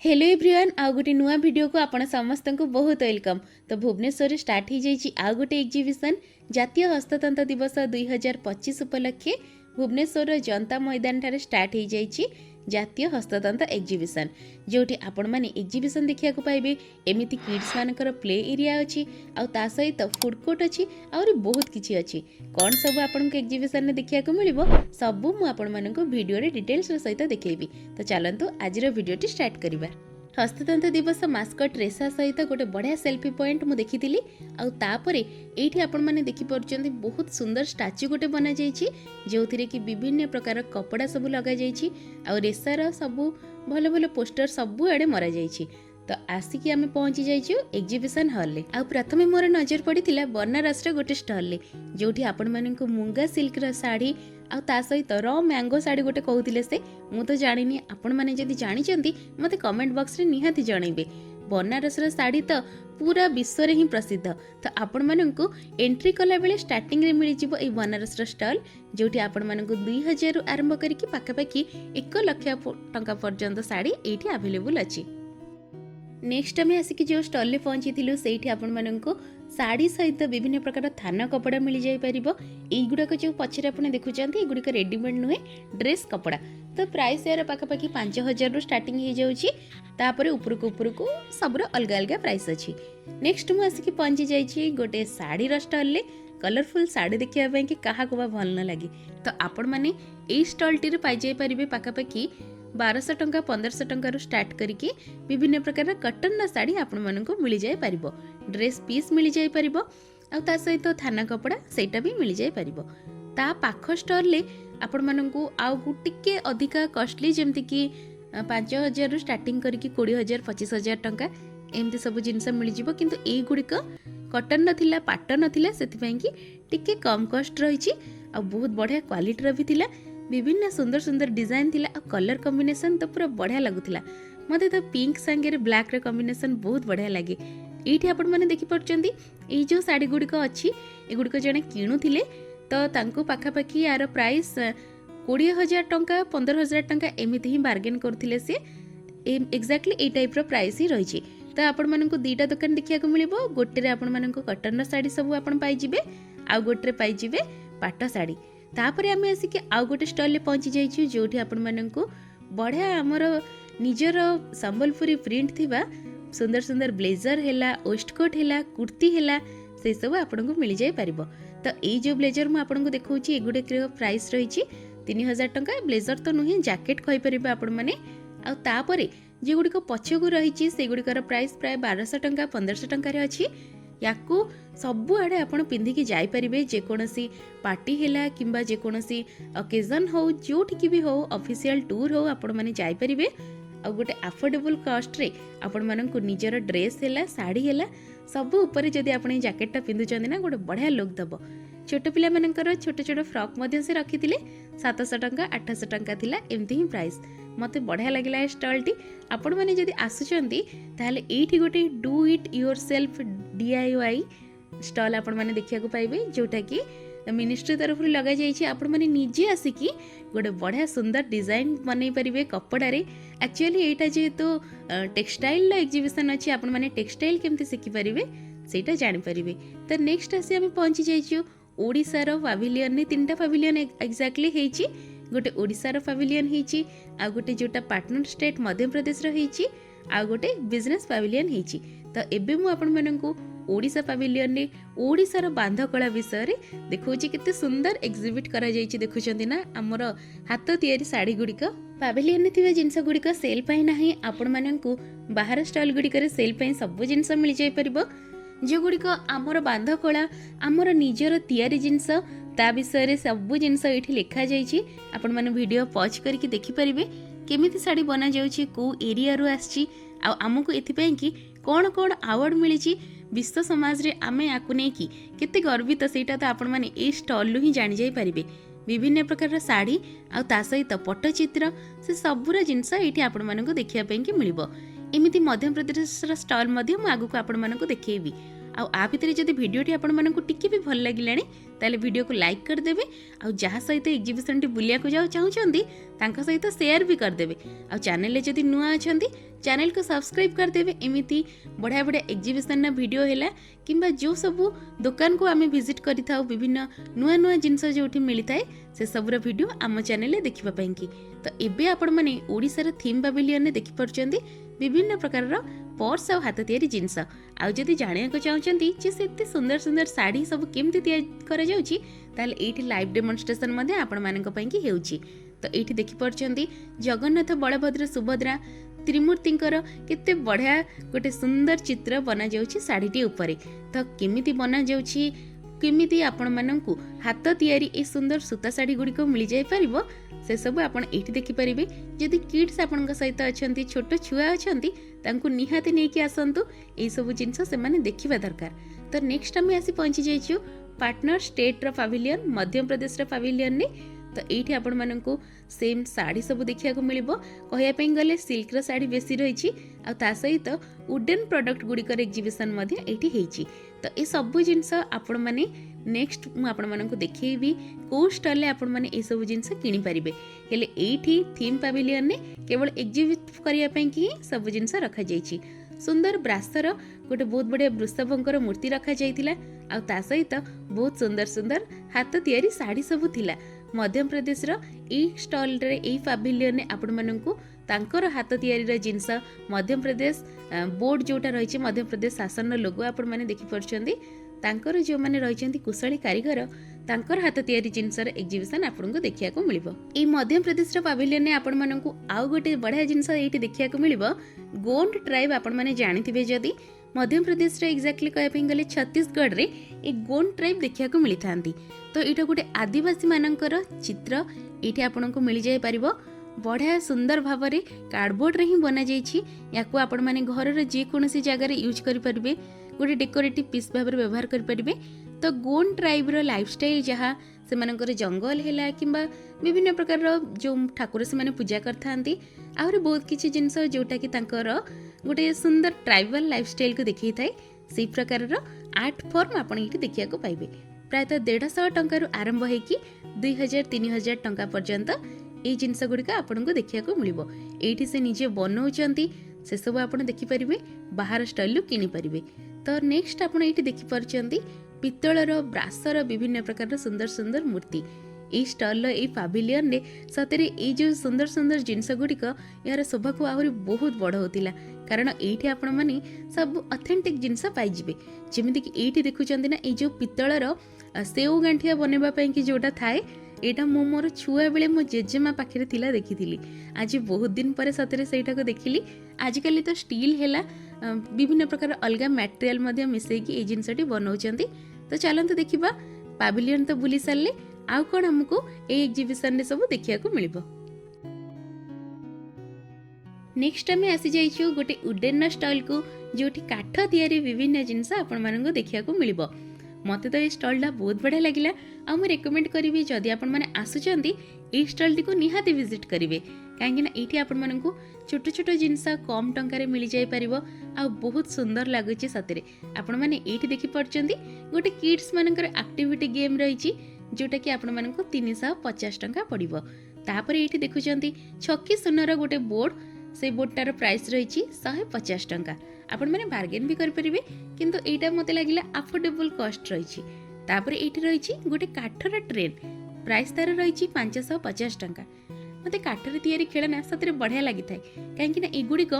Hello everyone आउ गोटे नुआ वीडियो को आपण समस्त को बहुत वेलकम। तो भुवनेश्वर स्टार्ट हो जाइए आउ गोटे एग्जिबिशन जातीय हस्ततंत्र दिवस 2025 उपलक्षे भुवनेश्वर जनता मैदान ठारे स्टार्ट हो जाइए जातीय हस्ततंत्र एग्जिबिशन जोटी आपण माने एग्जिबिशन देखिया को पाइबे। एमिति किड्स मानकर प्ले एरिया अच्छी आउ ता सहित फूड कोर्ट अच्छी और बहुत किछि अच्छी कौन सब आपण को एग्जिबिशन में देखिया को मिलिबो सबु मु आपण माननको वीडियो रे डिटेल्स सहित देखैबी। तो चलंतु आज वीडियोटी स्टार्ट करिबा। हस्ततंत्र दिवस मास्कट रेसा सहित गोटे बढ़िया सेल्फी पॉइंट मु देखी आउे आपण मैंने देखिपुंट बहुत सुंदर स्टाच्यू गोटे बना जो कि विभिन्न प्रकार कपड़ा सब लगा आ रेसार सबू भल भल पोस्टर सबू आड़े मरा जाइए। तो आसिक आम पहुंची जाइए एग्जिबिशन हॉल ले। आ प्रथमे मोर नजर पड़ी बनारस गोटे स्टॉल ले जोठी आपण मानक मूंगा सिल्क साड़ी आ ता सहित र मैंगो साड़ी गोटे कहते से मु तो जानी आपण मैंने जदि जानी मते कमेंट बॉक्स रे निहाती जनइबे। बनारस साड़ी तो पूरा विश्व रे ही प्रसिद्ध। तो आपण मानक एंट्री कला बेले स्टार्टिंग रे मिल जिवो ए बनारस स्टॉल जोठी आपण मानक 2000 रु आरंभ करके पाखापाखि 1 लाख टंका पर्यंत साड़ी एठी अवेलेबल अछि। नेक्स्ट आम आसिक जो स्टॉल ले पहुंची थिलु सेठी आपण मानक साड़ी सहित विभिन्न प्रकार थान कपड़ा मिल जाई परिबो। एगुड़ाक जो पछरे आपण देखुचंती एगुड़िक रेडीमेड नुहे ड्रेस कपड़ा। तो प्राइस यार पाखापाखि 5000 रु स्टार्टिंग हो जाउची तापरे उपरकू सबरो अलग अलग प्राइस अछि। नेक्स्ट मु आसिक पहुंची जाइछि गोटे साड़ी रो स्टॉल ले कलरफुल साड़ी देखिया पई कि काहा को भल न लागे। तो आपण माने एई स्टॉल टी रे पाई जाई परिबे पाखापाखि 1200 टंका 1500 टंका स्टार्ट करके विभिन्न प्रकार कटन साड़ी आपण मानक मिल जाए परिबो। ड्रेस पीस मिल जाए परिबो आ ता सहित थाना कपड़ा सेटा भी मिल जाए परिबो। ता पाख स्टॉल ले आपण मानक आउ टिके अधिका कॉस्टली जेमति कि 5000 रु स्टार्टिंग करके 20000 25000 टंका एमती सब जिनस मिल जिवो। किंतु एई गुड़िक कटन नथिला पाट नथिला सेति कि टिके कम कॉस्ट रहिछि आ बहुत बढ़िया क्वालिटी रो भी थिला। विभिन्न सुंदर सुंदर डिजाइन थिला आ कलर कॉम्बिनेशन तो पूरा बढ़िया लगुथिला। मते तो पिंक संगे ब्लैक रे कॉम्बिनेशन बहुत बढ़िया लगे। एठी आपण माने देखि परचंदी ए जो साड़ी गुड़िक अच्छी ए गुड़िक जने किणुथिले तो तांको पाखापाखि यार प्राइस 20000 टंका 15000 टंका एमिति ही बार्गेन करथिले से एक्जाक्टली ए टाइप रो प्राइस ही रहिछि। तो आपण माननको दीटा दुकान देखिया को मिलिबो। गोटे रे आपण माननको कटन साड़ी सब आपण पाई जिवे आ गोटे रे पाई जिवे पाट साड़ी। तापर आम आसिक आउ गोटे स्टॉल ले पहुंची जाइछु जोठी आपण माननको बढ़िया हमर निजर संबलपुरी प्रिंट थिबा सुंदर सुंदर ब्लेजर हैला वेस्टकोट हैला कुर्ती हैला से सब आपनको मिल जाय परिबो। तो ए जो ब्लेजर मु आपनको देखौची एगुडे प्राइस रहिछि 3000 टंका। ब्लेजर तो नुहे जैकेट कहि परिबे आपण माने। आ तापरे जे गुडिको पछगु रहिछि से गुडिकर प्राइस प्राय 1200 टंका 1500 टंका रे अछि। याकू सबु आड़े आपण पिंधिकी जाई परिबे जेकोनसी पार्टी हैला किंबा जेकोनसी ओकेजन हो जोठी भी हो ऑफिशियल टूर हो आपण माने जाई परिबे। आ गोटे अफोर्डेबल कॉस्ट रे आपण माननको निजर ड्रेस हैला साड़ी हैला सब ऊपर जदि आपण जैकेट टा पिंधुचंदी ना गोटे बढ़िया लुक दबो। छोट पिला मानकर छोट छोट फ्रॉक मध्य से रखिथिले 700 टंका 800 टंका थिला एमती ही प्राइस। मते बढ़िया लागला स्टॉल टी। आपण माने जदि आसुचंदी ताले एठी गोटे do it yourself DIY stall आपण माने देखिया को पाइबे जोटा कि मिनिस्ट्री तरफ लगा जाइए। आपण माने निजे आसिकी गोटे बढ़िया सुंदर डिजाइन बनई परिबे कपड़ा रे। एक्चुअली एटा जेहेतु टेक्सटाइल एग्जिबिशन अच्छी आपण माने टेक्सटाइल केमती शिखि परिबे सेटा जानि परिबे। तो नेक्स्ट आसी आम पहुंची जाइछु ओडिसार पाविलियन ने 3टा पाविलियन एक्जाक्टली हेची। गोटे ओडिसार पाविलियन हेची आ गोटे जोटा पार्टनर स्टेट मध्य प्रदेश रहिची आ गोटे बिजनेस पाविलियन हेची। तो एबे मु आपण माननकु ओडिसा पाविलियन ने ओडिसार बांधकला विषय रे देखौची केते सुंदर एग्जिबिट करा जायछि। देखुचंदी ना हमर हाथ तयारी साड़ी गुड़िक पाविलियन थिबा जिंस गुड़िक सेल पई नाही आपण माननकु बाहर स्टॉल गुड़िक रे सेल पई सब जिंस मिल जाय परिबो। जो गुड़िक आमर बांधकला आमर निजर तयारी जिंस ता विषय रे सब जिंस एठी लिखा जायछि। आपण माने वीडियो पॉज करके देखि परिबे केमिति साड़ी बना जाउछि को एरिया रो आछि आ हमकु एथि पई कि कोन कोन अवार्ड मिलिछि विश्व समाज रे आमे आकु नै कि केते गर्वित सेटा तो आपण माने ए स्टॉल लु ही जानि जाय परिबे। विभिन्न प्रकार साड़ी आ ता सहित पट्टचित्र से सबुरा जिंस एठी आपण मानकु देखिया पई कि मिलिबो। एमिति मध्य प्रदेश स्टॉल मध्य मु आगु को आपण मानकु देखैबी। आ भितर जदि भिडियोटी आपको टिके भी भल लगे ताले वीडियो को लाइक करदेवे आ जहाँ सहित एग्जिबिशन टी बुलिया को जाओ चाहूँगी तांका सहित शेयर भी करदेवे आ चैनल जदि नुआ अच्छा चैनल को सब्सक्राइब करदेवे एमती बढ़िया बढ़िया एग्जिबिशन वीडियो है किंबा जो सब दुकान को आम विजिट करि विभिन्न नुआ नुआ जिनस जो मिलता है से सबूर वीडियो आम चैनल देखापी कि तो एबे आपण मैंने ओडिशार थीम पाविलियन देखिपुंट विभिन्न प्रकार पर्स आ हाथ तैयारी जिनस आदि जाना चाहते से सुंदर सुंदर शाढ़ी सब केमती ये लाइव डेमोन्स्ट्रेशन आपण मानक तो ये देखिपुंट जगन्नाथ बलभद्र सुभद्रा त्रिमूर्तिंकर केते बढ़िया गोटे सुंदर चित्र बना जाउछि साड़ीटी उपरे तो केमिति बना जाउछि केमिति आपण मानकु हाथ तैयारी ए सुंदर सूता साड़ी गुड़ी को मिल जाय परिबो से सब आपण एठी देखि परिबे जदि किड्स आपनक सहित अछंती छोट छुआ अछंती तांकु निहाती नेकी आसंतु ए सब जिंस से माने देखिबा दरकार। तो नेक्स्ट हम आसी पहुंची जाइछु पार्टनर स्टेट रो पवेलियन मध्य प्रदेश रो पवेलियन ने तो ये आपण मानकु सेम साड़ी सब देखा मिलिबो कहयापई गले सिल्क रो साड़ी बेसी रही आ सहित वुडन प्रोडक्ट गुड़िकर एग्जिबिशन मध्य एठी हेची तो ये सब जिनस आपण माने नेक्स्ट मु आपण मानकु देखैबी को स्टॉल ले आपण माने ए सब जिनस किनि परिबे हेले एठी थीम पवेलियन ने केवल एग्जिबिट करिया पई कि सब जिनस रखा जाईची सुंदर ब्रासर गोटे बहुत बढ़िया वृषभंकर मूर्ति रखा जाइतिला आ ता सहित बहुत सुंदर सुंदर हाथ तैयारी साड़ी सब थिला मध्य प्रदेश रो ई स्टॉल रे ई पवेलियन ने आपण मानकु तांकर हाथ तैयारी रे जिनस मध्य प्रदेश बोर्ड जोटा रही मध्य प्रदेश शासन लोगो आपण माने देखि परछंदी तांकर जो माने रहिचंती कुशली कारीगर तांकर हाथ तैयारी जिनसर एग्जिबिशन आपनको देखिया को मिलिबो। ई मध्य प्रदेश रो पवेलियन ने आपण मानकु आउ गोटे बढ़िया जिनस एठी देखिया को मिलिबो गोंड ट्राइब आपण माने जानिथिबे जदी मध्य प्रदेश रे एक्जेक्टली कहपे गले छत्तीसगढ़ रे ए गोंड ट्राइब देखिया को मिली थांती तो एटा गोटे आदिवासी मानकर चित्र एठी आपनको मिल जाय परिबो बढ़िया सुंदर भाव में कार्डबोर्ड रे ही बना जाइछि याकू आपण माने घर रे जे कोनोसी जगह रे यूज करि परिबे गोटे डेकोरेटिव पीस भाव में व्यवहार करि परिबे। तो गोंड ट्राइब रो लाइफस्टाइल जहाँ से मानकर जंगल हैला किंबा विभिन्न प्रकार रो जो ठाकुर से माने पूजा करथांती आहुरी बहुत किछि जिंस जोटा कि तांकर गोटे सुंदर ट्राइबल लाइफस्टाइल को देखै थाए से प्रकार रो आर्ट फॉर्म आपण एठी देखिया को पाइबे प्रायतः 150 टंका रु आरंभ है कि 2000-3000 टंका पर्यंत ये जिनस गुड़िक आपको देखा मिलिबो एठी से निजे बनौचंती से सब आपण देखि परिबे बाहर स्टाइल किनि परिबे। तो नेक्स्ट आपण एठी देखि परचंती पित्तळर ब्रासर विभिन्न प्रकार सुंदर सुंदर मूर्ति ए स्टॉल ए पवेलियन ने सतरे ए जो सुंदर सुंदर जिनस गुड़िक यार शोभा को आहरी बहुत बड़ होतिला कारण एठी आपण माने सब ऑथेंटिक जिनस पाइजिबे जेमिति कि एठी देखुचंती ना ए जो पित्तळर सेव गांठिया बनेबा पई कि जोटा थाए एटा मो मोर छुआ बेले मो जेजेमा पाखे थिला देखिथिली आज बहुत दिन पर सतरे सेटा को देखिली आजिकल तो स्टील हैला विभिन्न प्रकार अलगा मटेरियल मध्ये मिसई कि ए जिनसटी बनौचंती। तो चलंतु देखिबा पवेलियन तो बुली सारले आउ कोन हमको ए एग्जिबिशन ने सब देखिया को मिलिबो। नेक्स्ट टाइम आसी जाइछु गोटे वुडन स्टॉल को जोठी काठ तैयारी विभिन्न जिनस आपण मानन को देखिया को मिलिबो। मते तो ये स्टॉल बहुत बढ़िया लगिला आ मु रेकमेंड करिवि जदि आपण माने आसुचंती ए स्टॉल टी को निहाती विजिट करिवे काहेकि ना एठी आपण माननकु छोट छोट जिनस कम टंका रे मिल जाय परिबो आ बहुत सुंदर लागुची सतरे आपण माने एठी देखि परचंती गोटे किड्स मानकर एक्टिविटी गेम रहिची जोटा कि आपण माननकु 350 टंका पड़िबो। तापर एठी देखुचंती छक्की सुनर गोटे बोर्ड से बोर्डटार प्राइस रही 150 टंका आपण माने बार्गेन भी कर परिबे किंतु एटा मते लागिला अफोर्डेबल कॉस्ट रही। तापर एठी रही गोटे काठर ट्रेन प्राइस तार रही 550 टंका मते काठर तैयारी खेलना सतरे बढ़िया लगी थाए कहीं एगुड़िक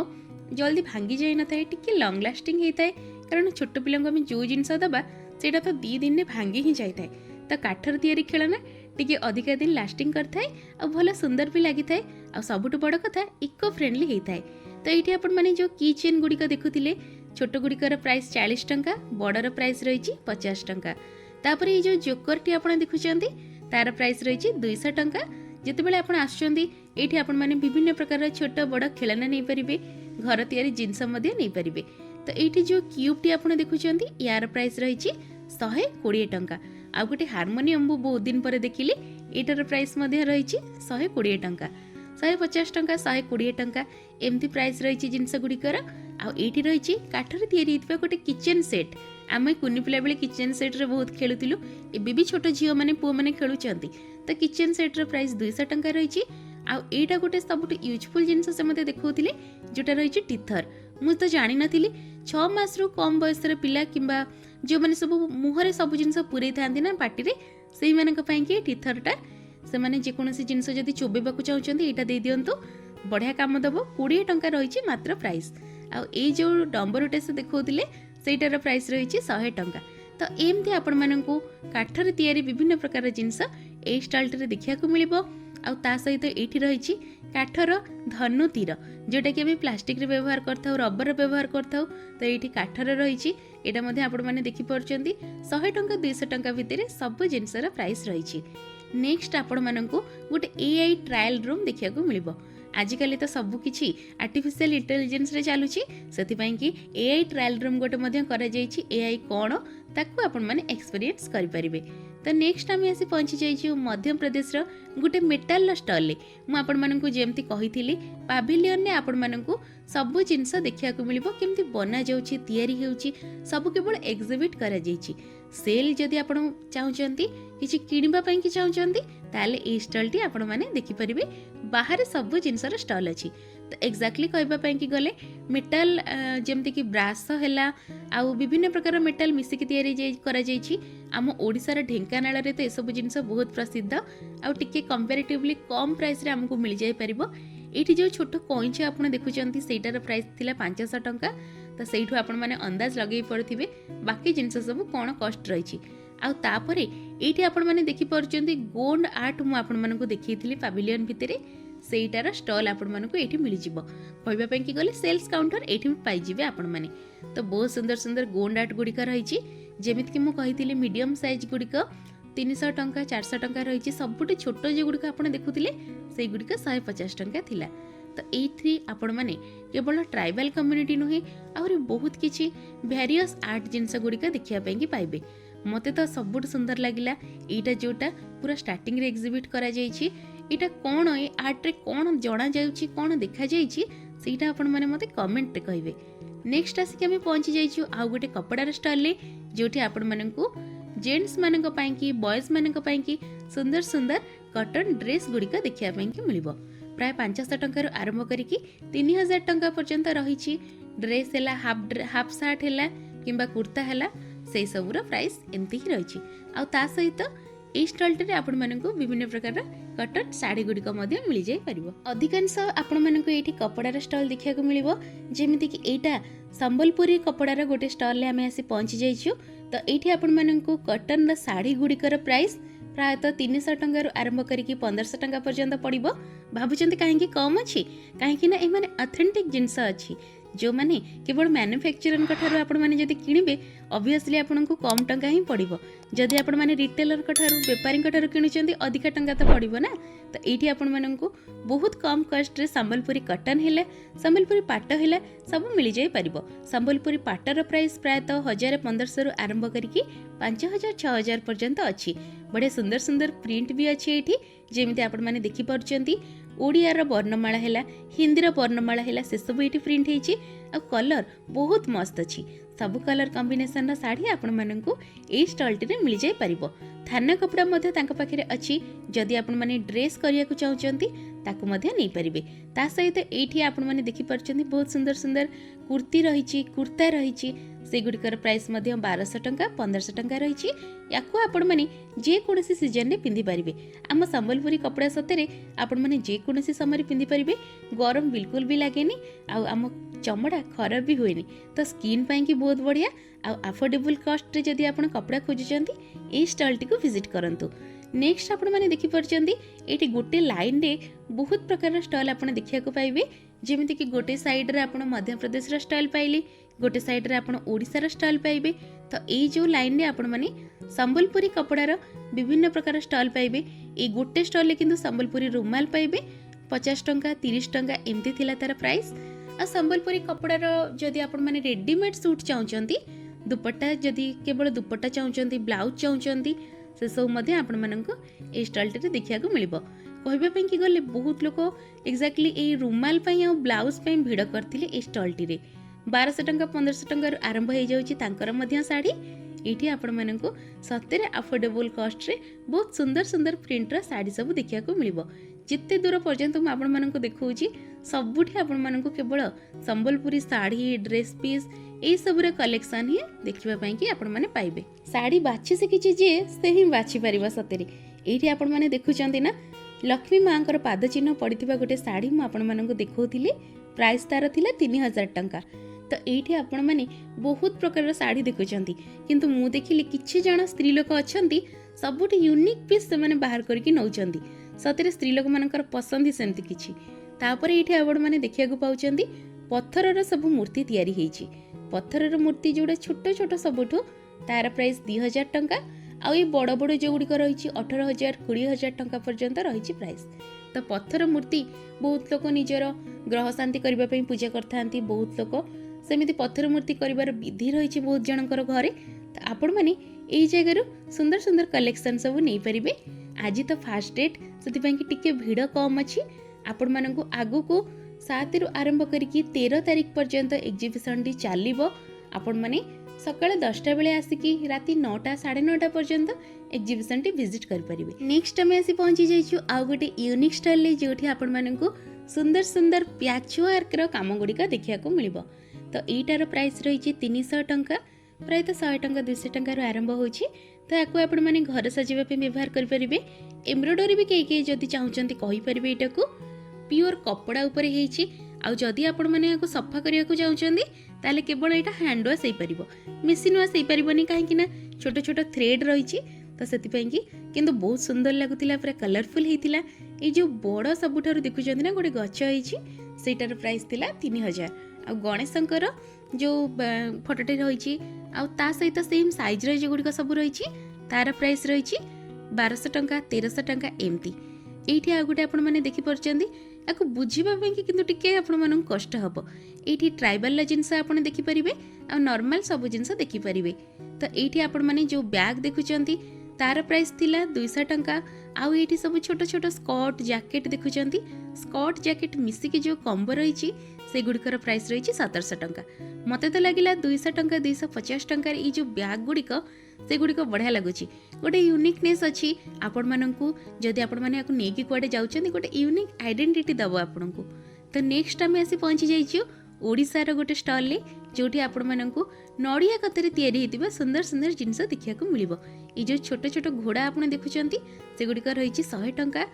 जल्दी भांगी जाई न थाए टिके लॉन्ग लास्टिंग होता है कारण छोट पिला आम जो जिनस दबा सेटा तो 2 दिन में भांगी ही जाए तो काठर तैयारी खेलना टिके अधिका दिन लास्टिंग करथाए आ भला सुंदर भी लगी थाए आ सबुठ बड़ कथा इको फ्रेंडली होता है। तो ये आपण माने जो की चेन गुड़िक देखुथिले छोट गुड़िकर प्राइस 40 टंका बड़र प्राइस रही 50 टंका। तापर ये जो जोकर टी आपण देखुचंती तार प्राइस रही 200 टंका। जितेबाला आपण आसुचंती एठी आपण माने विभिन्न प्रकार छोट बड़ खेलना नहीं परिबे घर तैयारी जिनस मध्ये नहीं परिबे। तो एठी जो क्यूब टी आपण देखुचंती यार प्राइस रही 120 टंका। आ गोटे हार्मोनियम बहुत दिन पर देखिली एटार प्राइस मध्ये रही 120 टंका 150 टंका 120 टंका एमती प्राइस रही जिनस गुड़िकर आठी रही काठर तैयारी गोटे किचन सेट आम कुनी पिला बेले किचन सेट्रे बहुत खेलुलु एबे भी छोट झील मैंने पुआ मैंने खेलुंट तो किचन सेट्र प्राइस 200 टंका रही। आईटा गोटे सब यूजफुल जिनस से मत देखते जोटा रही टीथर मुझे तो जानी नी 6 मास रु कम बयस पिला कि जो मैंने सब मुहरे सब जिन पूरे था ना पार्टी से मानी टीथरटा से मैंने जेकोसी जिनस जदि चोबेबा चाहते यहाँ दे दिंतु बढ़िया काम दब 20 टंका रही मात्र प्राइस। आई जो डंबरटे से देखते सेटार प्राइस रही 100 टंका। तो एमती आपण मानू काठर तैयारी विभिन्न प्रकार जिनस ए स्टॉल देखा मिल आ सहित ये रही काठर धनु तीर जोटा कि आम प्लास्टिक रे व्यवहार करता रबर व्यवहार करता तो ये काठर रही यहाँ आपण मैंने देखिपुर 100 टंका 200 टंका भितर सब जिनसर प्राइस रही। नेक्स्ट आपण मानू गोटे एआई ट्रायल रूम देखा मिल आजिकल तो सबकि आर्टिफिशियल इंटेलिजेंस रे चलुची से कि एआई ट्रायल रूम गोटे कर एआई कौन ताकू आपण माने एक्सपीरियंस करि परिबे। तो नेक्स्ट आम आसी पहुँची जाइए मध्य प्रदेश गोटे मेटाल स्टल मु आपण मानकु जेमती कहिथिली पाविलियन ने आपण मानकु सब जिनस देखा मिल केमती बना जाउची तैयारी हेउची सब केवल एग्जिबिट करा जाइची। सेल जदि आपण चाहउचंती किछि किनिबा पई कि चाहउचंती ताले ए स्टल टी आपण माने देखि परिबे बाहर सब जिनसर स्टल अछि। तो एक्जाक्टली कहबा पई कि गले मेटाल जेमती कि ब्रास हैला आउ विभिन्न प्रकार मेटाल मिसिकी तैयारी करा जाइछि। आम ओडिसा रे ढेंकानाल रे तो एसबु जिनस बहुत प्रसिद्ध आउ टिके कंपैरेटिवली कम प्राइस रे हमकु मिल जाय परिबो। एठी जो छोट कॉइंच आपण देखुचंती सेटार प्राइस थिला 500 टंका तो सेठू आपण माने अंदाज लगे पड़थिबे बाकी जिनस सब कोन कॉस्ट रही। आउ तापरे एठी आपण माने देखि परचंती गोल्ड आर्ट मु आपण मानकु देखिथिली पाविलियन भितरे सेटार स्टॉल आपण मानकु एठी मिल जिवो कहबा पई कि गले सेल्स काउंटर एठी पाई जिवे आपण माने। तो बहुत सुंदर सुंदर गोल्ड आर्ट गुडिका रही जेमित कि मु कहिथिली मीडियम साइज गुडिक 300 टंका 400 टंका रही सबुटे छोट जो गुडिक आपण देखुथिले सेई गुडिक 150 टंका थिला। तो ये आपण माने केवल ट्राइबल कम्युनिटी नुहे आहुरी बहुत किछि वेरियस आर्ट जिनस गुडिका देखिया पई कि पाइबे। मते तो सबुठ सुंदर लागिला एटा जोटा पूरा स्टार्टिंग रे एग्जिबिट करा जाइछि एटा कोन ए आर्ट रे कोन जणा जाउछि कोन देखा जाइछि सेटा आपण माने मते कमेंट रे कहिबे। नेक्स्ट आसी के हम पहुंची जाइछु आ गोटे कपड़ार स्टॉल ले जोठी आपण माननकु जेंट्स मानक पई कि बॉयज मानक पई कि सुंदर सुंदर कॉटन ड्रेस गुडिका देखिया पई कि मिलिबो। प्राय 500 टंका आरंभ करिकी 3000 टंका पर्यंत रही ड्रेस है हाफ सार्ट है कि कुर्ता है से सबूर प्राइस एमती ही रही। आ सहित ए स्टॉल आपण मानक विभिन्न प्रकार कटन साड़ी गुड़िक मिल जाई परिबो। अधिकांश आपण मानक एठी कपड़ार स्टॉल देखा मिल जेमिति कि एटा संबलपुरी कपड़ार गोटे स्टॉल आम आसी पहुंची जाइछु। तो एठी आपण मानक कटन साड़ी गुड़िकर प्राइस प्रायतः 300 टंका आरंभ करके 1500 टंका पर्यंत पड़ो। भावुंट कहीं कम अच्छी कहीं एमाने ऑथेंटिक जिनस अच्छी जो माने केवल मैन्युफैक्चरर ठार आपण माने जदि किनिबे ऑब्वियसली आपनको कम टंका ही पड़ो। जदि आपण माने रिटेलर ठार बेपारी ठार किणुचंती अधिक टंका तो पड़ो ना। तो ये आपण माननको बहुत कम कॉस्ट रे संबलपुरी कटन है संबलपुरी पाट है सब मिल जाई परिबो। संबलपुरी पाटर प्राइस प्रायतः 1500 आरंभ करके 5000 6000 पर्यंत अच्छी। बड़े सुंदर सुंदर प्रिंट भी अच्छी एठी जेमिति आपण माने देखि परचंती ओडियार वर्णमाला है हिंदीर वर्णमाला है से सब ये प्रिंट होती आ कलर बहुत मस्त अच्छी सब कलर कॉम्बिनेशन साड़ी आपण माननको ए स्टॉल टी मिल जाई परिबो। थाना कपड़ा मध्य तांका पाखरे अच्छी जदि आपण माने ड्रेस करिया को चाहउचंती ताकू मध्य नै परिबे। ता सहित एठी आपण माने देखि परचंती बहुत सुंदर सुंदर कुर्ती रही कुर्ता रही से गुड़िकर प्राइस 1200 टंका 1500 टंका रही। याकू आपण माने जे कोनोसी सीजन रे पिंधि परिबे। आम संबलपुरी कपड़ा सतरे आपण माने जे कोनोसी समय पिंधि परिबे गरम बिल्कुल भी लागेनी आ आम चमड़ा खराब भी होएनी। तो स्किन पाई कि बहुत बढ़िया आ अफोर्डेबल कॉस्ट रे जदि आपण कपड़ा खोजुचंती ए स्टॉल टी को विजिट करंतु। नेक्स्ट आपण माने देखि परचंती एठी गोटे लाइन रे बहुत प्रकार स्टॉल आपण देखिया को पाइबे जेमिति कि गोटे साइड रे आपण मध्य प्रदेश रा स्टॉल पाइले गोटे साइड रे आपण ओडिसा रा स्टॉल पाइबे। तो ए जो लाइन रे आपण माने संबलपुरी कपड़ार विभिन्न प्रकार स्टॉल पाइबे। ए गोटे स्टॉल रे किंतु संबलपुरी रुमाल पाइबे 50 टंका 30 टंका एमती थिला तार प्राइस। आ संबलपुरी कपड़ार जदि आपण माने रेडीमेड सूट चाहउचंती दुपट्टा जदि केवल दुपट्टा चाहउचंती ब्लाउज चाहउचंती से सब मध्य आपण माननको ए स्टॉल टे देखिया को मिलिबो। कहबा पई कि गले बहुत लोक एक्जेक्टली ए रुमाल पई आ ब्लाउज पई भिड़ करथिले ए स्टॉल टी रे 1200 टंका 1500 टंका आरंभ हो जाउची तांकर मध्य साड़ी। एठी आपण मानकु सतेरे अफोर्डेबल कॉस्ट रे बहुत सुंदर सुंदर प्रिंटर साड़ी सब देखिया को मिलिबो। जिते दूर पर्यंत मैं आपण मानकु देखौची सबुठी आपण मानकु केवल संबलपुरी साड़ी ड्रेस पीस एई सबरे कलेक्शन ही देखिबा पई कि आपण माने पाइबे। साड़ी बाछि सिकिछि जे से ही बाछि परिबा सतेरे। एठी आपण माने देखुचंती ना लक्ष्मी मांकर पाद चिन्ह पड़िथिबा गोटे साड़ी मु आपण मानकु देखौथिली। प्राइस तार थिला 3000 टंका। तो एठी आपण माने बहुत प्रकार साड़ी देखुचंती किंतु मु देखिली किछि जण स्त्री लोक अछंती सबुठी यूनिक पीस से माने बाहर करके नौचंती। सतेरे स्त्री लोक मानकर पसंद ही सेमती किछि। तापर एठी आपण माने देखिया को पाउचंती पत्थरर सब मूर्ति तयारी हेछि। पत्थरर मूर्ति जोडा छोट छोट सबुठु तार प्राइस 2000 टंका। आ ये बड़ बड़ जो गुड़िक रही 18,000 20,000 टंका पर्यंत रही प्राइस। तो पत्थर मूर्ति बहुत लोक निजर ग्रह शांति करने पूजा करते। बहुत लोक सेमिति पत्थर मूर्ति कर विधि रही बहुत जनकर घरे। तो आपण मैंने यही जगार सुंदर सुंदर कलेक्शन सब नहीं पारे। आज तो फास्ट डेट से टिके भिड़ कम अच्छी। आपण मानक आगु को 7 रु आरंभ करके 13 तारीख पर्यंत एग्जिबिशन टी चलो। आपण मैंने सकाळ 10टा बेले आसिकी राति 9टा 9:30 पर्यंत एग्जिबिशन टी विजिट कर परिबे। नेक्स्ट आमे आसी पहुंची जाइछु आ गोटे यूनिक स्टाइल ले जोठी आपण मानकु सुंदर सुंदर पैचवर्क रो काम गुडी का देखिया को मिलिबो। तो एटार प्राइस रही 300 टंका। प्राय तो 100 टंका 200 टंका आरंभ होछि। तो याकू आपण माने घर सजाबा पे व्यवहार कर परिबे। एम्ब्रॉयडरी भी के जदी चाहुचंती कहि परिबे। एटा को प्योर कपड़ा ऊपर हेछि। आ जदी आपण माने याकू सफा करिया को चाहुचंती ताले केवल एटा हैंड वॉश हे परिबो। मशीन वॉश हे परिबोनी काहे कि ना छोट छोट थ्रेड रहिछि। तो सेति पई कि किंतु बहुत सुंदर लागुतिला पूरा कलरफुल हेतिला। ए जो बड़ सबुठारु देखुचंती ना गोटे गछ हेछि सेटार प्राइस थिला 3000। आ गणेशंकर जो फोटोटे रही आ सहित सेम साइज रे जो गुड़िक सब रही तार प्राइस रही 1200 टंका 1300 टंका एमती। एठी आ गोटे आपण माने देखि परचंदी याको बुझिबा पई कि किंतु टिके आपण मानन कष्ट हबो। एठी ट्राइबल जिनस आपण देखि परिबे आ नॉर्मल सब जिनस देखि परिबे। तो एठी आपण माने जो बैग देखुचंती तार प्राइस थिला 200 टंका। आउ एठी सब छोट छोट स्कर्ट जैकेट देखुचंती। स्कर्ट जैकेट मिसिकी जो कॉम्बो रही से गुड़िकर प्राइस रही 1700 टंका। मते तो लगिला 200 टंका 250 टंका ये जो बैग गुड़िक से गुड़िक बढ़िया लगुच। गोटे यूनिकनेस अच्छी आपण मानकु जदि आपण माने याकु नेकी कुआडे जाउचंदी गोटे यूनिक आइडेंटिटी दबो आपनकु। तो नेक्स्ट आमे आसी पहुंची जाइछु ओडिसा गोटे स्टॉल ले जोठी आपण मानकु नड़िया कतरे तयारी हेतिबा सुंदर सुंदर जिनस देखिया को मिलिबो। ए जो छोट छोट घोड़ा आपण देखुचंती से गुड़िक रही 100 टंका।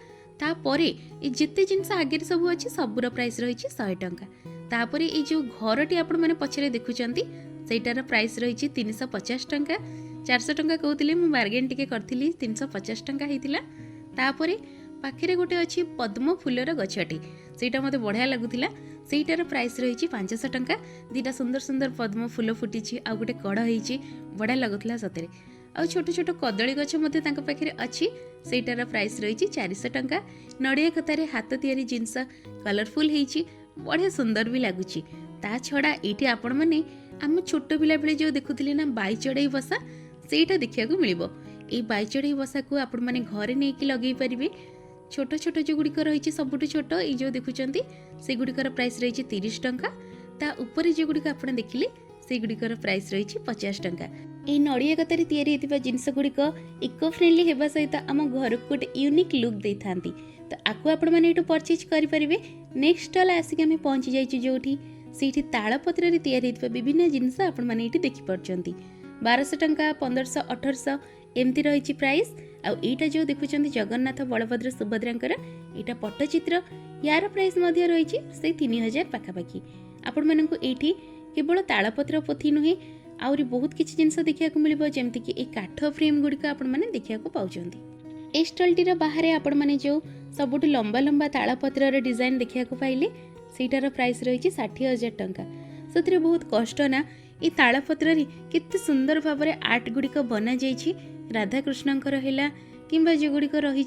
तापरे ए जेते जिनस आगे सब अच्छी सबुर प्राइस रही 100 टंका। तापरे ए जो घरटी आपण माने पछरे देखुचंती सेटार प्राइस रही 350 टंका। 400 टंका कहउतिले मु बार्गेन टिके करथिली 350 टंका हेतिला। तापरे पाखरे गोटे अच्छी पद्म फूलर गछटी सेटा मते बढ़िया लागुतिला। सेटार प्राइस रही 500 टंका। दीटा सुंदर सुंदर पद्म फूल फुटी आ गोटे कड़ होइछि बढ़िया लागुतिला सतरे। आ छोट छोट कदली गछ मते तांका पाखरे अछि सेटार प्राइस रही 400 टंका। नड़िया कतारे हाथ तैयारी जिनस कलरफुल हेछि बढ़िया सुंदर भी लगुच। ता छड़ा ये आपण मैंने आम छोट पिला बेले जो देखुली ना बाई चढ़ई बसा सेटा देखा मिलिबो। ए बाई चढ़ई बसा को आपण मैंने घरे नहीं कि लगे पारे। छोट छोट जो गुड़िक रही सबुठ छोट ये जो देखुंत से गुड़िकर प्राइस रही 30 टंका। ता ऊपर जो गुड़िक आप देखिले से गुड़िकर प्राइस रही 50 टंका। ये नड़िया कतारे तैयारी होता जिनस गुड़िक इको फ्रेंडली होगा सहित आम घर को गोटे यूनिक लुक दे था। तो आपको आपण मैंने ये परचेज करेंगे। नेक्स्ट स्टॉल आसिक आम पहुंची जाइए जोठी से तालपत्र तैयारी होता विभिन्न जिनस आपण मैंने ये देखिपी। 1200 टंका 1500 1800 एमती रही प्राइस। आईटा जो देखुं जगन्नाथ बलभद्र सुभद्रांकर यहाँ पट्टचित्र यार प्राइस रही से 3000 पाखापाखि। आपण मानक ये केवल तालपत्र पोथी नुहे आहरी बहुत किसी जिनस देखा मिले जमती कि काठ फ्रेम गुड़िक आपण मैंने देखा पाँच। ए स्टॉलटीर बाहर आपण मैंने जो सबुठ लंबा लंबा तालपत्र डिजाइन देखा पाइले सेटार प्राइस रही 60,000 टंका। से बहुत कष्ट ना ये तालपत्र केते सुंदर भाव में आर्ट गुड़िक बना जाइछि। राधाकृष्णंकर है कि जो गुड़िक रही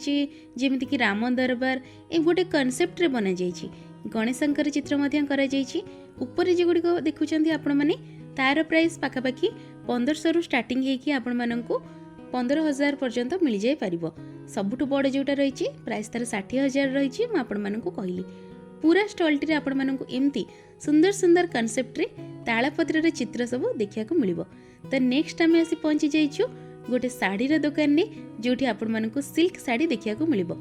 जमीक कि राम दरबार ए गोटे कनसेप्ट रे बना जाइछि। गणेशंकर चित्र ऊपर जो गुड़िक देखुं आपण मैंने तार प्राइस पाखापाखि 1500 रु स्टार्टिंग होगी आपण मानक 15,000 पर्यंत मिल जाई परिबो। सबुठ बड़ जोटा रही प्राइस तार 60,000 रही कहली। पूरा स्टॉलटी आपण मानकु एमती सुंदर सुंदर कॉन्सेप्ट रे तालपत्र रे चित्र सब देखिया को मिलिबो। तो नेक्स्ट आमे आसी पहुंची जाइछु गोटे साड़ी रे दुकान रे जोठी आपण मानकु सिल्क साड़ी देखिया को मिलिबो।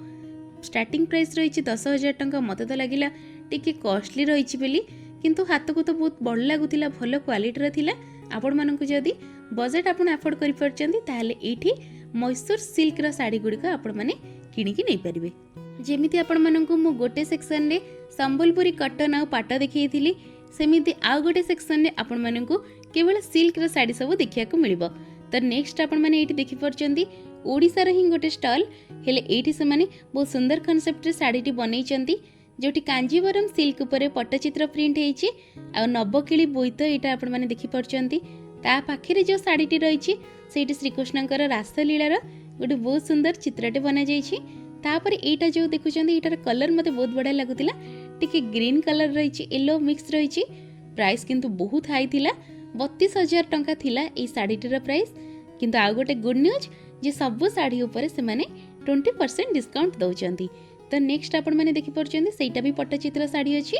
स्टार्टिंग प्राइस रही 10,000 टंका। मत तो लगिला टिके कॉस्टली रही बोली, किंतु हाथ को तो बहुत बड़ लगुला, भल क्वालिटी रहा। आपण मानकु जदी बजेट आपण अफोर्ड करि परचंती ताहले एठी मैसूर सिल्क रा साड़ी गुड़िक आपण माने किनिकी नै परिबे। जेमिति आपण मानकु मु गोटे सेक्शन रे संबलपुरी कटन आ पाट देखैथिली, सेमिति आ गोटे सेक्शन रे आपण मानकु केवल सिल्क रा साड़ी सब देखिया को मिलिबो। तो नेक्स्ट आपण माने एठी देखि परचंती ओडिसा रे ही गोटे स्टॉल, हेले एठी से माने बहुत सुंदर कांसेप्ट रे साड़ी टी बनैचंती, जोटी कांजीवरम सिल्क उपरे पट्टचित्र प्रिंट हेची आ नवकिली बोईत एटा आपण माने देखि परचंती। ता पाखरे जो साड़ीटी रही सेठी श्रीकृष्णकर रासलीलार गोटे बहुत सुंदर चित्रटे बना जाइछि। तापर एटा जो देखुचंती एटार कलर मते बहुत बढ़िया लागुतिला, टिके ग्रीन कलर रही, येलो मिक्स रही। प्राइस किंतु बहुत हाई थिला, 32,000 टंका थिला ए साड़ीटीर प्राइस। किंतु आ गोटे गुड न्यूज जे सब साड़ी उपरे से माने 20% डिस्काउंट दउचंती। तो नेक्स्ट आपण माने देखि परचंती सेटा भी पट्टचित्र साड़ी अछि।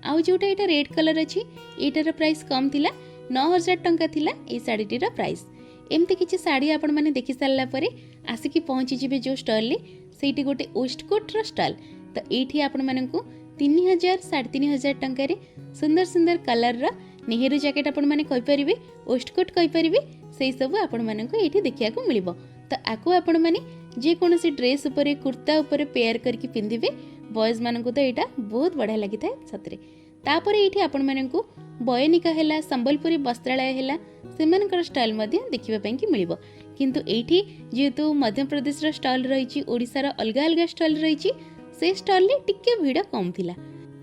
आउ जोटा एटा रेड कलर अछि, एटार प्राइस कम थिला, 9,000 टंका थिला ए साड़ीटीर प्राइस। एमती किछि साड़ी आपण माने देखि सारला परे आसिकी पहुंची जिबे जो स्टॉल ले, सेठी गोटे वेस्टकोट रो स्टॉल। तो एठी आपण मानकु 3,000 3,500 टंका रे सुंदर सुंदर कलर रा नेहरू जैकेट आपण माने कहि परिबे, वेस्टकोट कहि परिबे, सेही सब आपण मानकु एठी देखिया को मिलिबो। तो आकु आपण माने जे कोनोसी ड्रेस उपरे कुर्ता उपरे पेयर करके पिंदिबे, बॉयज मानकु तो एटा बहुत बढ़िया लागि थाए सतरे। तापर एठी आपण मानकु बयनिका हेला, संबलपुरी वस्त्रालय हेला, सेमानकर स्टाइल मध्ये देखिबा पई कि मिलिबो। किंतु एठी जेतु मध्य प्रदेश रो स्टॉल रहिछि, ओडिसा रो अलगा अलगा स्टॉल रहिछि, से स्टॉल ले टिके भीड़ कम थिला।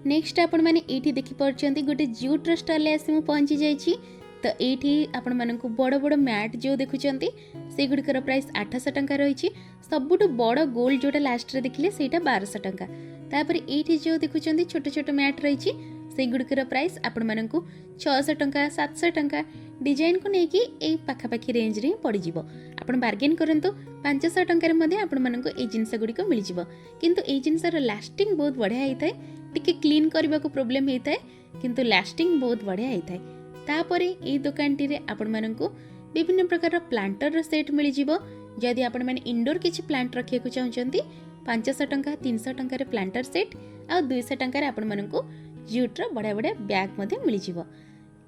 नेक्स्ट आपण माने एठी देखि परचंती गोटे जूट रो स्टॉल ले आसी मु पहुंची जाइछि। तो एठी आपण मानकु बड़ बड़ मैट जो देखुचंती से गुडिकर प्राइस 800 टंका रहिछि। सबुटु बड़ गोल जोटा लास्ट रे देखिले सेटा 1200 टंका। तापर एठी जो देखुचंती छोट छोट मैट रहिछि, से गुडिकर प्राइस आपण मानकु 600 टंका 700 टंका। डिजाइन को नेकी ए पाखा पाखी रेंज रे पड़ी जिवो। आपण बार्गेन करंतु 500 टंका रे मध्ये आपण मानकु ए जिंस गुडी को मिल जिवो। किंतु ए जिंस रो लास्टिंग बहुत बढ़िया हेइथाय, टिके क्लीन करबा को प्रॉब्लम हेइथाय, किंतु लास्टिंग बहुत बढ़िया हेइथाय। तापरे ए दुकानटी रे आपण मानकु विभिन्न प्रकार प्लांटर रो सेट मिल जिवो। जदि आपण माने इंडोर किछि प्लांट रखिया को चाहउचंती 500 टंका 300 टंका रे प्लांटर सेट आ 200 टंका रे आपण मानकु जूट रो बढ़िया बढ़िया बैग मध्ये मिल जिवो।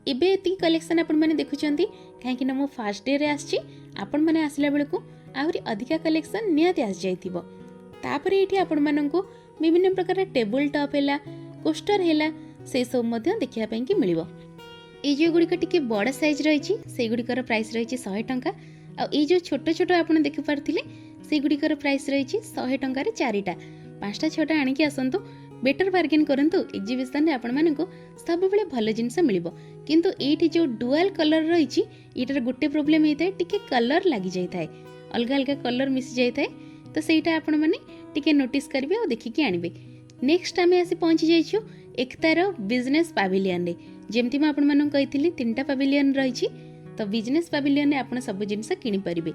एबे एती कलेक्शन आपण माने देखुचंती, काहे कि ना मो फर्स्ट डे रे आछि, आपण माने आसिला बेलकु आहुरी अधिका कलेक्शन नियाते आस जाइतिबो। तापरे एठी आपण मानकु विभिन्न प्रकार टेबल टॉप हेला, कोस्टर हेला, से सब मध्ये देखिया पई कि मिलिबो। ए जो गुड़िक टिके बड़ साइज रही, से गुड़िकर प्राइस रही 100 टंका। आ ये जो छोट छोट आपण देखि पारथिले, से गुड़िकर प्राइस रही 100 टंका रे 4टा 5टा 6टा आनिकी आसंतु, बेटर बार्गेन करंतु। एग्जीबिशन रे आपण मानकु सब बेले भल जिंस मिलिबो। किंतु एठी जो डुअल कलर रही, एटार गोटे प्रॉब्लम हेताय, टिके कलर लागि जाय थाए, अलगा अलगा कलर मिस जाय थाए। तो सेटा आपण माने टिके नोटिस करबे और देखि कि आनिबे। नेक्स्ट आमे आसी पहुंची जाइछु एकतार बिजनेस पाविलियन रे। जेमती मैं आपण मानन कहिथिली 3टा पाविलियन रही, तो बिजनेस पाविलियन रे आपण सब जिंस किनि परिबे।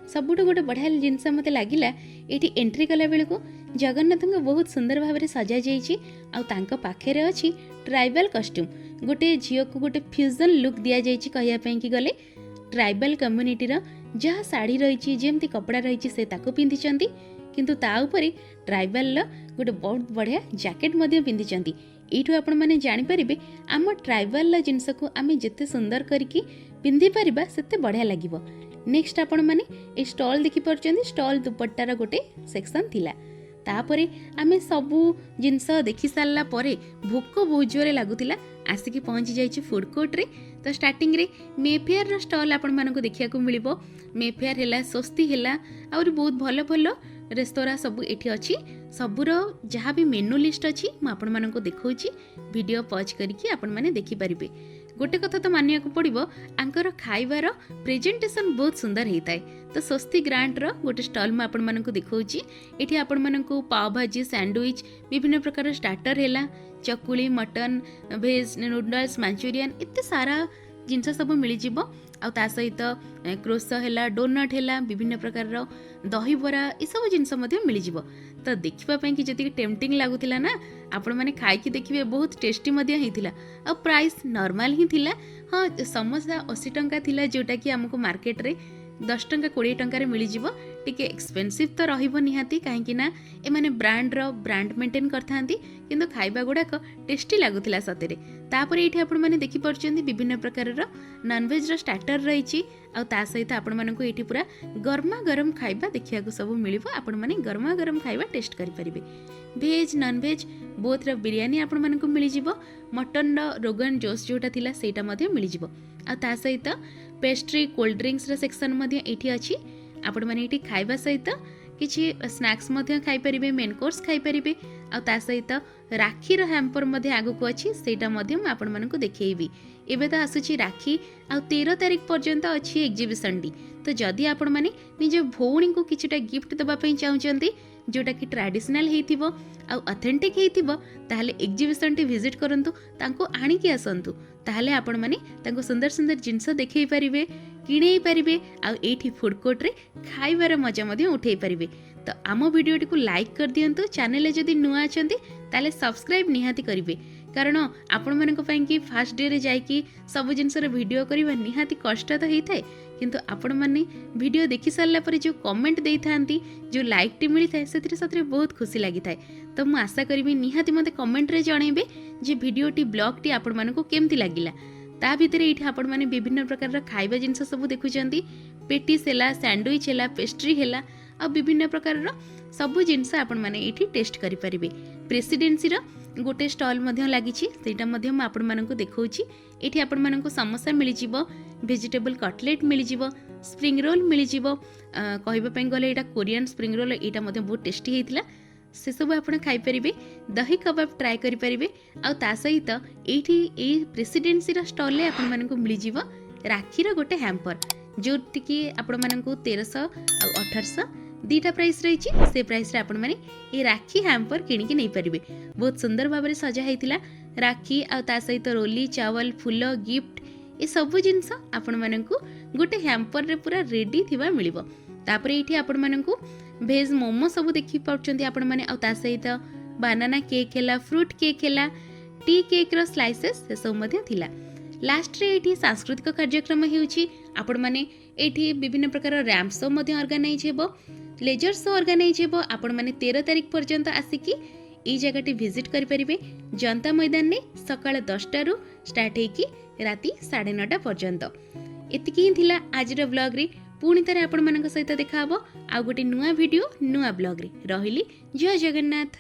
सबुठु गोटे बढ़िया जिनस मते लागिला, एठी एंट्री कला बेलको जगन्नाथ को बहुत सुंदर भाव में सजा जाइछि। आ तांको पाखे रे अछि ट्राइबल कॉस्ट्यूम, गोटे झियो को गोटे फ्यूजन लुक दिया जाइछि। कहिया पई कि गले ट्राइबल कम्युनिटी रो जहा साड़ी रही, जेमती कपड़ा रही से ताको पिंधिचंती, किंतु ता ऊपर ट्राइबल लो गोटे बहुत बढ़िया जैकेट मध्ये पिंधिचंती। एठू आपण माने जानि परिबे आम ट्राइबल जिनस को आमे जेते सुंदर करके पिंधि परिबा सेते बढ़िया लागिबो। नेक्स्ट आपण माने ए स्टॉल देखि परचंदी, स्टॉल दुपट्टार गोटे सेक्शन थिला। तापरे आमे सबु जिनस देखि सारला परे भोक बहुत जोरे लागुतिला, आसिकी पहुंची जाइछि फूड कोर्ट रे। तो स्टार्टिंग रे मेफेयर रो स्टॉल आपण मानको देखिया को मिलिबो। मेफेयर हेला, स्वस्ति हेला, और बहुत भलो भलो रेस्तोरा सब एठी अछि। सबुर जहाँ भी मेनू लिस्ट अच्छी आपण मानक देखौछि, वीडियो पॉज करके आपण माने देखि परिबे। गोटे कथा तो मानिया को पड़िबो, आंकर खाइबार प्रेजेंटेशन बहुत सुंदर हेताय। तो स्वस्ति ग्रांट रो गोटे स्टॉल में आपण मानक देखौछि। एठी आपण मानक पाव भाजी, सैंडविच, विभिन्न प्रकार स्टार्टर हेला, चकुली, मटन, वेज नूडल्स, मंचूरियन, इत्ते सारा जिनस सब मिल आ सहित क्रोस है डोनट है विभिन्न प्रकार दहीबरा ये सब जिनस मिल तो देखापी कि जी टेम्पटिंग लगुला ना आपण मैंने खाई देखिए बहुत टेस्टी आ प्राइस नॉर्मल ही थिला। हाँ समोसा 80 टंका थिला जोटा कि आमको मार्केट रे 10 टंका 20 टंकार मिल टिके एक्सपेंसिव तो रहिबो निहाती कहीं ना एमाने ब्रांड मेंटेन करथांती किंतु खाइबा गुड़ाक टेस्टी लगुला सतेरे। तापर ये आपण मैंने देखि परचंदी विभिन्न प्रकार नॉनवेज रो स्टार्टर रही आ सहित आपण मानक ये पूरा गरमा गरम खाइबा देखिया सब मिल आपण मैंने गरमा गरम खाइबा टेस्ट करें। भेज नॉनवेज बोथ रो बिरियानी आपण मानक मिल मटन रोगन जोश जोटा थिला सेटा मध्य मिल आ सहित पेस्ट्री कोल्ड ड्रिंक्स रो सेक्शन मध्य एठी अछि। आपण माने एठी खाइबा सहित किछि स्नैक्स मध्य खाई परिबे मेन कोर्स खाई परिबे आ सहित राखी रो हैम्पर मध्य आगु को अछि सेटा मध्य म आपण मानकु देखैबी। एबे तो आसुची राखी आ 13 तारिख पर्यंत अछि एग्जिबिशन डी तो जदि आपण माने निज भौणी को किछिटा गिफ्ट देबा पई चाहुचंती जोटा कि ट्रेडिशनल हेइथिबो आ ऑथेंटिक हेइथिबो ताहले एग्जिबिशन टी विजिट करंतु तांको आनी कि आसंतु ताहले आपण माने तांको सुंदर सुंदर जिंस देखै परिबे किनै परिबे आ एठी फूड कोर्ट रे खाइबार मजा मध्य उठै परिबे। तो आम वीडियो टी को लाइक कर दियंतु चैनल जदि नुआ अछंती ताले सब्सक्राइब निहाती करिवे कारण आपण मानक पई कि फर्स्ट डे रे जाई कि सब जिंसर वीडियो करबा निहाती कष्ट तो हेइथाय किंतु आपण माने वीडियो देखि सारला पर जो कमेंट देई थांती जो लाइक टी मिली थाए सेतिर सतरे बहुत खुशी लागि थाए। तो मु आशा करिबी निहाती मते कमेंट रे जणैबे जे वीडियो टी ब्लॉग टी आपण मानक केमती लागिला। ता भितरे एठी आपण माने विभिन्न प्रकार खाइबा जिंस सब देखुचंती पेटीस हैला सैंडविच हैला पेस्ट्री हैला आ विभिन्न प्रकार सब जिनस आपण माने एठी टेस्ट करि परिबे। प्रेसिडेंसी रो गोटे स्टॉल मध्य लागिछि सेटा मध्य म आपण मानकु देखौछि। एठी आपण मानकु समोसा मिलि जिवो वेजिटेबल कटलेट मिलि जिवो स्प्रिंग रोल मिलि जिवो कहबा पई गले एटा कोरियन स्प्रिंग रोल एटा मध्य बहुत टेस्टी हेतिला से सब आपण खाई परिबे। दही कबाब ट्राई करि परिबे आ ता सहित एठी ए प्रेसिडेंसी रो स्टॉल ले आपण मानकु मिलि जिवो राखी रो गोटे हैम्पर जोटी कि आपण मानकु 1300 आ 1800 दीटा प्राइस रही से प्राइस रे आपण माने ए राखी हैम्पर किणी कि नै परिबे। बहुत सुंदर भाव में सजा हेतिला राखी आ ता सहित रोली चावल फूल गिफ्ट ए सब जिनस आपण मानकु गोटे हैम्पर रे पूरा रेडी थिबा मिलिबो। तापर एठी आपण मानकु भेज मोमो सब देखि पाउचंती आपण माने आ ता सहित बनाना केक हैला फ्रूट केक हैला टी केक रो स्लाइसेस से सब मध्ये थिला। लास्ट रे एठी सांस्कृतिक कार्यक्रम हेउची आपण माने एठी विभिन्न प्रकार रैम्प शो मध्ये ऑर्गेनाइज हेबो लेजर शो ऑर्गेनाइज हेबो। आपण माने 13 तारिख पर्यंत आसिकी ई जगह विजिट करि परिबे। जनता मैदान ने सकाळ 10टा रु स्टार्ट हेकी राती 9:30 पर्यंत। एतिकी ही थिला आज रो ब्लॉग रे पुणी तारे आपण मानक सहित देखा हबो आ गोटे नुआ वीडियो नुआ ब्लॉग रे रहिली। जय जगन्नाथ।